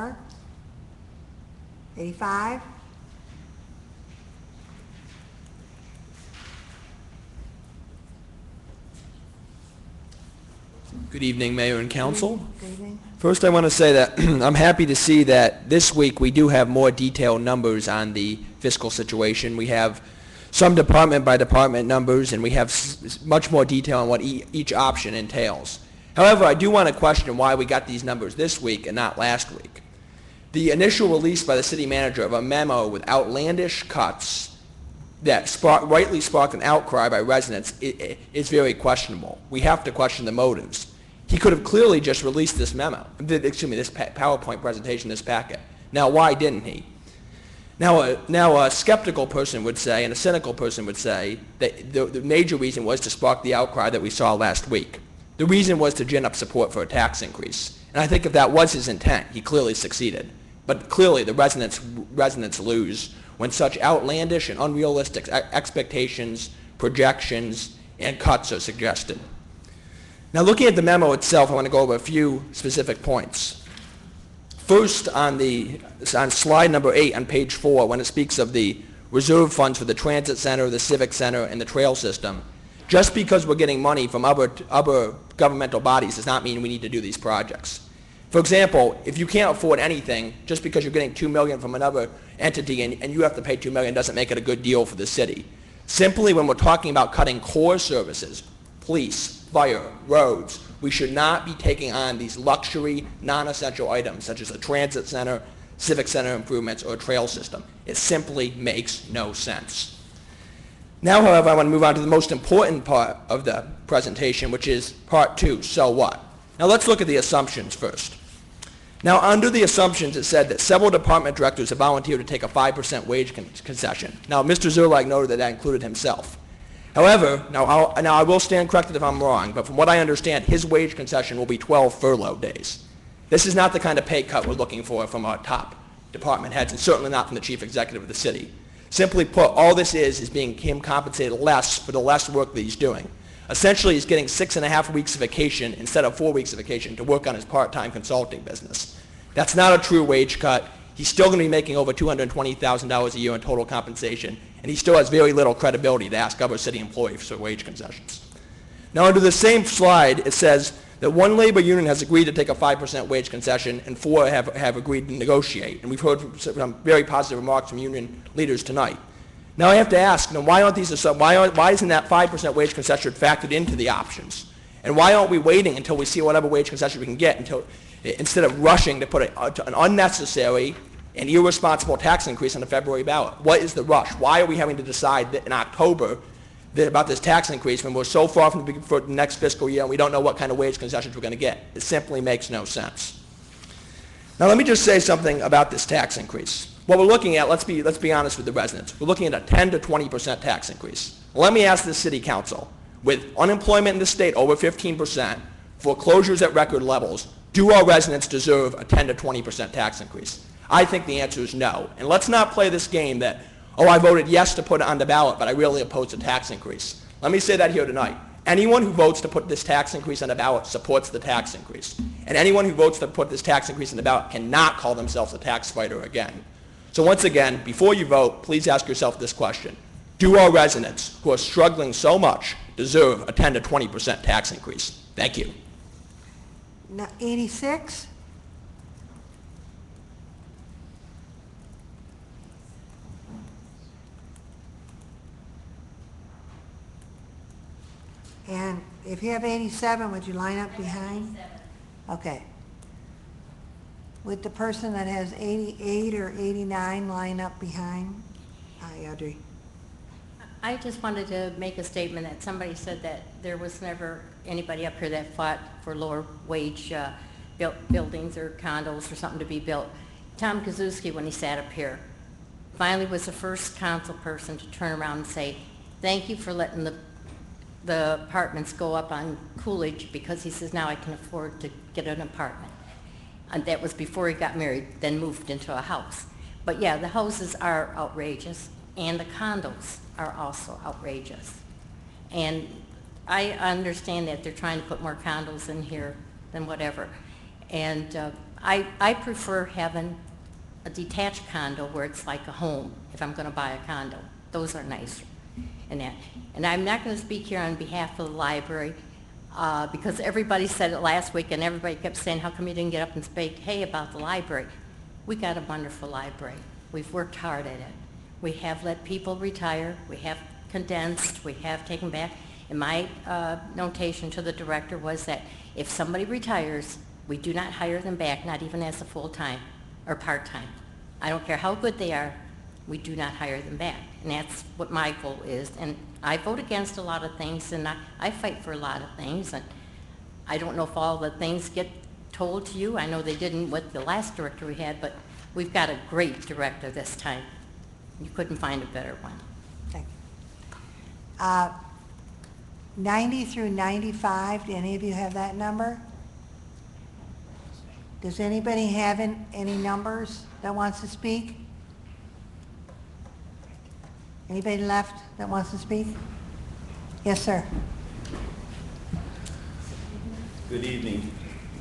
84? 85? Good evening, Mayor and Council. Good evening. First, I want to say that I'm happy to see that this week we do have more detailed numbers on the fiscal situation. We have some department by department numbers, and we have much more detail on what each option entails. However, I do want to question why we got these numbers this week and not last week. The initial release by the city manager of a memo with outlandish cuts that rightly sparked an outcry by residents is very questionable. We have to question the motives. He could have clearly just released this memo, this PowerPoint presentation, this packet. Now, why didn't he? Now a skeptical person would say, and a cynical person would say, that the major reason was to spark the outcry that we saw last week. The reason was to gin up support for a tax increase. And I think if that was his intent, he clearly succeeded. But clearly the residents lose when such outlandish and unrealistic expectations, projections, and cuts are suggested. Now, looking at the memo itself, I want to go over a few specific points. First, on slide number 8 on page 4, when it speaks of the reserve funds for the transit center, the civic center, and the trail system, just because we're getting money from other governmental bodies does not mean we need to do these projects. For example, if you can't afford anything, just because you're getting $2 million from another entity and you have to pay $2 million doesn't make it a good deal for the city. Simply when we're talking about cutting core services, police, fire, roads, we should not be taking on these luxury, non-essential items such as a transit center, civic center improvements, or a trail system. It simply makes no sense. Now, however, I want to move on to the most important part of the presentation, which is part 2, so what? Now let's look at the assumptions first. Now, under the assumptions, it said that several department directors have volunteered to take a 5% wage concession. Now, Mr. Zerlag noted that included himself. However, now I will stand corrected if I'm wrong, but from what I understand, his wage concession will be 12 furlough days. This is not the kind of pay cut we're looking for from our top department heads, and certainly not from the chief executive of the city. Simply put, all this is being him compensated less for the less work that he's doing. Essentially, he's getting 6.5 weeks of vacation instead of 4 weeks of vacation to work on his part-time consulting business. That's not a true wage cut. He's still going to be making over $220,000 a year in total compensation, and he still has very little credibility to ask other city employees for wage concessions. Now, under the same slide, it says that one labor union has agreed to take a 5% wage concession, and 4 have agreed to negotiate. And we've heard some very positive remarks from union leaders tonight. Now, I have to ask, why isn't that 5% wage concession factored into the options? And why aren't we waiting until we see whatever wage concession we can get instead of rushing to put an unnecessary and irresponsible tax increase on the February ballot? What is the rush? Why are we having to decide that in October about this tax increase when we're so far from the next fiscal year and we don't know what kind of wage concessions we're going to get? It simply makes no sense. Now, let me just say something about this tax increase. What we're looking at, let's be honest with the residents, we're looking at a 10 to 20% tax increase. Well, let me ask the city council, with unemployment in the state over 15%, foreclosures at record levels, do our residents deserve a 10 to 20% tax increase? I think the answer is no. And let's not play this game that, oh, I voted yes to put it on the ballot, but I really oppose the tax increase. Let me say that here tonight. Anyone who votes to put this tax increase on the ballot supports the tax increase. And anyone who votes to put this tax increase on the ballot cannot call themselves a tax fighter again. So once again, before you vote, please ask yourself this question. Do our residents, who are struggling so much, deserve a 10 to 20% tax increase? Thank you. Now, 86? And if you have 87, would you line up behind? 87. Okay. With the person that has 88 or 89 line up behind? Hi, Audrey. I just wanted to make a statement that somebody said that there was never anybody up here that fought for lower wage buildings or condos or something to be built. Tom Kaczewski, when he sat up here, finally was the first council person to turn around and say, thank you for letting the apartments go up on Coolidge, because he says now I can afford to get an apartment. And that was before he got married, then moved into a house. But yeah, the houses are outrageous, and the condos are also outrageous. And I understand that they're trying to put more condos in here than whatever. And I prefer having a detached condo where it's like a home, if I'm going to buy a condo. Those are nicer. And I'm not going to speak here on behalf of the library, because everybody said it last week, and everybody kept saying, how come you didn't get up and speak, hey, about the library? We got a wonderful library. We've worked hard at it. We have let people retire. We have condensed. We have taken back. And my notation to the director was that if somebody retires, we do not hire them back, not even as a full-time or part-time. I don't care how good they are, we do not hire them back. And that's what my goal is. And I vote against a lot of things, and I fight for a lot of things. And I don't know if all the things get told to you. I know they didn't with the last director we had, but we've got a great director this time. You couldn't find a better one. Thank you. 90 through 95, do any of you have that number? Does anybody have any numbers that wants to speak? Anybody left that wants to speak? Yes, sir. Good evening.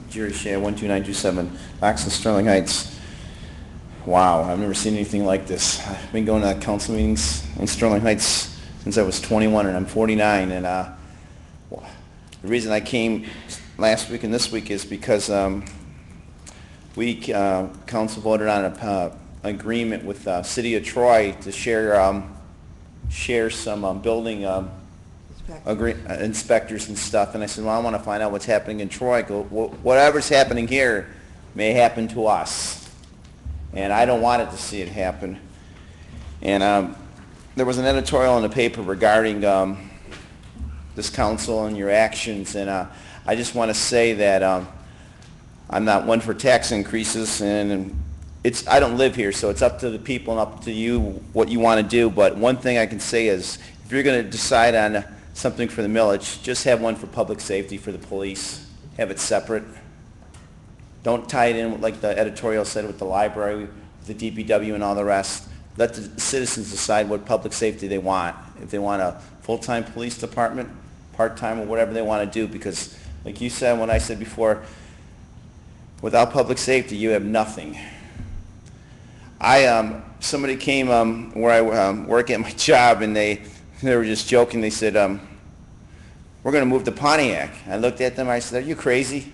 Jerry Shea, 12927, Oxon Sterling Heights. Wow, I've never seen anything like this. I've been going to council meetings in Sterling Heights since I was 21, and I'm 49. And the reason I came last week and this week is because council voted on an agreement with City of Troy to share some building inspectors and stuff. And I said, well, I want to find out what's happening in Troy. I go, whatever's happening here may happen to us. And I don't want it to see it happen. And there was an editorial in the paper regarding this council and your actions. And I just want to say that I'm not one for tax increases, and I don't live here, so it's up to the people and up to you what you want to do. But one thing I can say is, if you're going to decide on something for the millage, just have one for public safety for the police. Have it separate. Don't tie it in like the editorial said with the library, with the DPW and all the rest. Let the citizens decide what public safety they want. If they want a full-time police department, part-time, or whatever they want to do, because like you said, when I said before, without public safety, you have nothing. Somebody came where I work at my job, and they were just joking. They said, we're going to move to Pontiac. I looked at them, I said, are you crazy?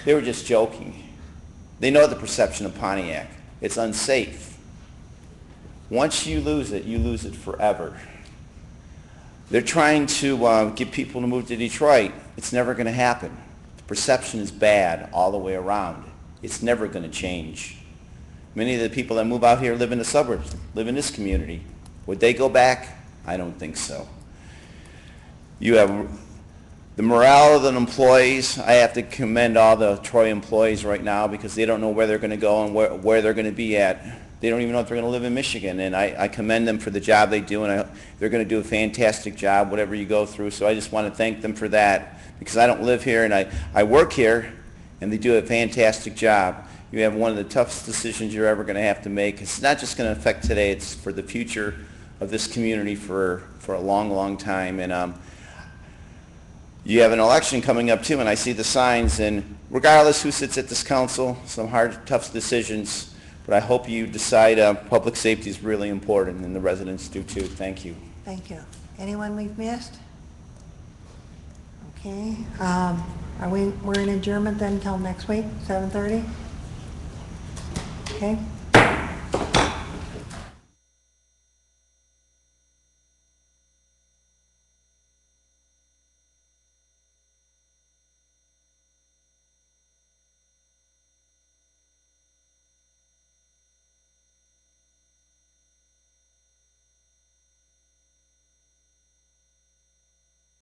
They were just joking. They know the perception of Pontiac. It's unsafe. Once you lose it forever. They're trying to get people to move to Detroit. It's never going to happen. The perception is bad all the way around. It's never going to change. Many of the people that move out here live in the suburbs, live in this community. Would they go back? I don't think so. You have the morale of the employees. I have to commend all the Troy employees right now because they don't know where they're going to go and where they're going to be at. They don't even know if they're going to live in Michigan, and I commend them for the job they do, and they're going to do a fantastic job, whatever you go through. So I just want to thank them for that because I don't live here, and I work here, and they do a fantastic job. You have one of the toughest decisions you're ever going to have to make. It's not just going to affect today. It's for the future of this community for a long, long time. And you have an election coming up, too, and I see the signs. And regardless who sits at this council, some hard, tough decisions. But I hope you decide public safety is really important, and the residents do, too. Thank you. Thank you. Anyone we've missed? Okay. We're in adjournment then until next week, 7:30? Okay.